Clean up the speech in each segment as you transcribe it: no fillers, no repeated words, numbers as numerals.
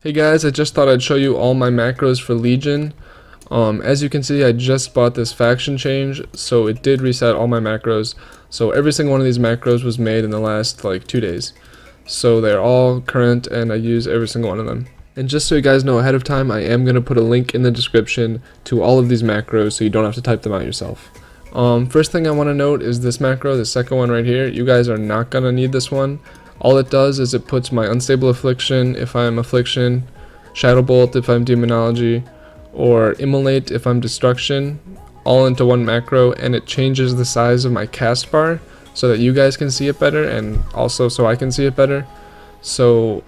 Hey guys, I just thought I'd show you all my macros for Legion. As you can see, I just bought this faction change, so it did reset all my macros. So every single one of these macros was made in the last like 2 days. So they're all current and I use every single one of them. And just so you guys know ahead of time, I am going to put a link in the description to all of these macros so you don't have to type them out yourself. First thing I want to note is this macro, the second one right here. You guys are not going to need this one. All it does is it puts my unstable affliction if I'm affliction, shadow bolt if I'm demonology, or immolate if I'm destruction, all into one macro, and it changes the size of my cast bar so that you guys can see it better and also so I can see it better. So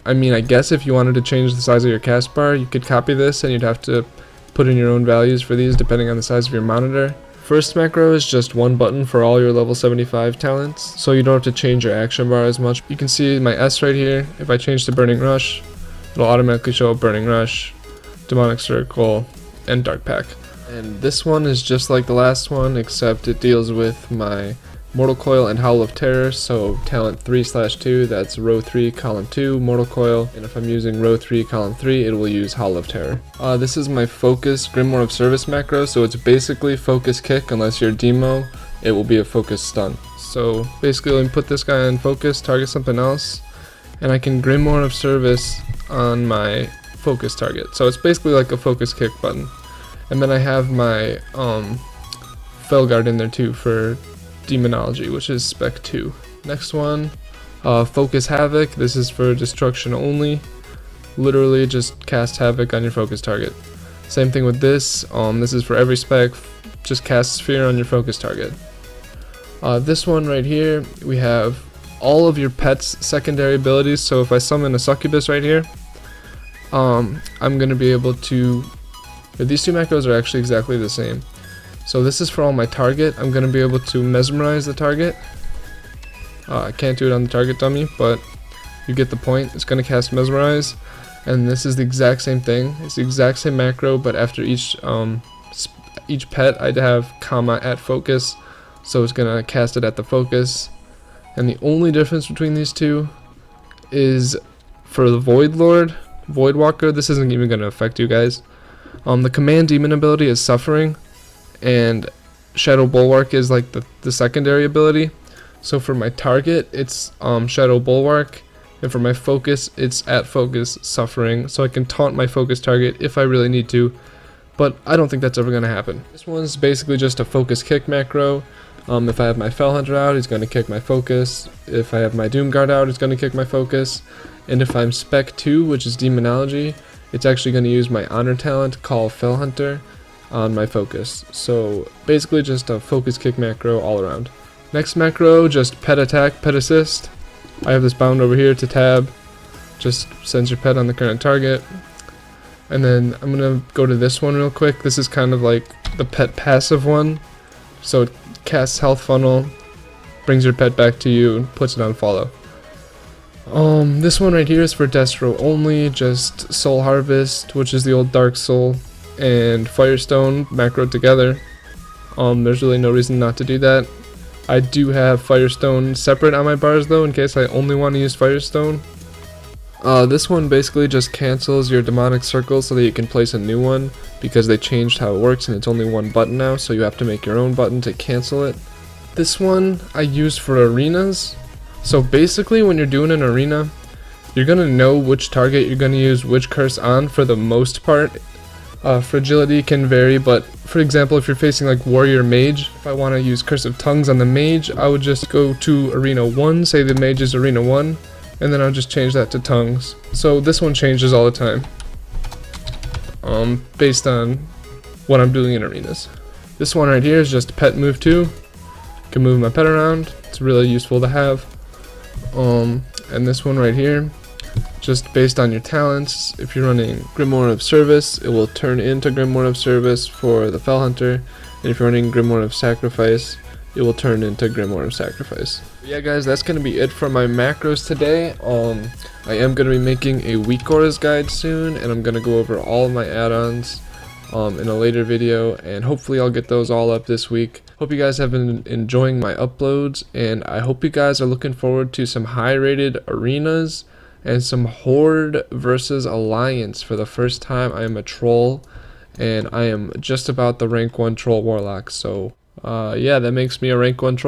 I mean, I guess if you wanted to change the size of your cast bar, you could copy this and you'd have to put in your own values for these depending on the size of your monitor. First macro is just one button for all your level 75 talents, so you don't have to change your action bar as much. You can see my S right here. If I change to Burning Rush, it'll automatically show up Burning Rush, Demonic Circle, and Dark Pack. And this one is just like the last one, except it deals with my Mortal Coil and Howl of Terror, so talent 3/2, that's row 3, column 2, Mortal Coil, and if I'm using row 3, column 3, it will use Howl of Terror. This is my Focus Grimoire of Service macro, so it's basically Focus Kick, unless you're Demo, it will be a Focus Stun. So basically let me put this guy on Focus, target something else, and I can Grimoire of Service on my Focus target. So it's basically like a Focus Kick button. And then I have my Felguard in there too for Demonology, which is Spec 2. Next one, Focus Havoc. This is for destruction only. Literally just cast Havoc on your focus target. Same thing with this. This is for every spec. Just cast Sphere on your focus target. This one right here, we have all of your pet's secondary abilities. So if I summon a Succubus right here, I'm going to be able to... These two macros are actually exactly the same. So this is for all my target. I'm going to be able to mesmerize the target. I can't do it on the target dummy, but you get the point. It's going to cast mesmerize, and this is the exact same thing. It's the exact same macro, but after each pet I'd have comma at focus, so it's going to cast it at the focus. And the only difference between these two is for the Void Lord, Void Walker. This isn't even going to affect you guys. The command demon ability is Suffering, and Shadow Bulwark is like the secondary ability. So for my target, it's Shadow Bulwark, and for my focus, it's at focus Suffering, so I can taunt my focus target if I really need to, but I don't think that's ever going to happen. This one's basically just a Focus Kick macro. If I have my Fell Hunter out, he's going to kick my focus. If I have my Doom Guard out, it's going to kick my focus. And if I'm Spec 2, which is Demonology, it's actually going to use my Honor talent, call Fell Hunter, on my focus. So basically just a Focus Kick macro all around. Next macro, just Pet Attack, Pet Assist. I have this bound over here to tab, just sends your pet on the current target. And then I'm gonna go to this one real quick. This is kind of like the pet passive one. So it casts Health Funnel, brings your pet back to you, and puts it on follow. This one right here is for Destro only, just Soul Harvest, which is the old Dark Soul, and Firestone macro together. There's really no reason not to do that. I do have Firestone separate on my bars though, in case I only want to use Firestone. This one basically just cancels your Demonic Circle so that you can place a new one, because they changed how it works and it's only one button now, so you have to make your own button to cancel it. This one I use for arenas. So basically when you're doing an arena, you're going to know which target you're going to use which curse on for the most part. Fragility can vary, but for example, if you're facing like Warrior Mage, if I want to use Curse of Tongues on the Mage, I would just go to Arena 1, say the Mage is Arena 1, and then I'll just change that to Tongues. So this one changes all the time, based on what I'm doing in arenas. This one right here is just Pet Move 2. Can move my pet around. It's really useful to have. And this one right here, just based on your talents, if you're running Grimoire of Service, it will turn into Grimoire of Service for the Fell Hunter, and if you're running Grimoire of Sacrifice, it will turn into Grimoire of Sacrifice. Yeah guys, that's going to be it for my macros today. I am going to be making a weak auras guide soon, and I'm going to go over all of my add-ons in a later video, and hopefully I'll get those all up this week. Hope you guys have been enjoying my uploads, and I hope you guys are looking forward to some high rated arenas and some Horde versus Alliance. For the first time, I am a troll, and I am just about the rank 1 troll warlock. So yeah, that makes me a rank 1 troll.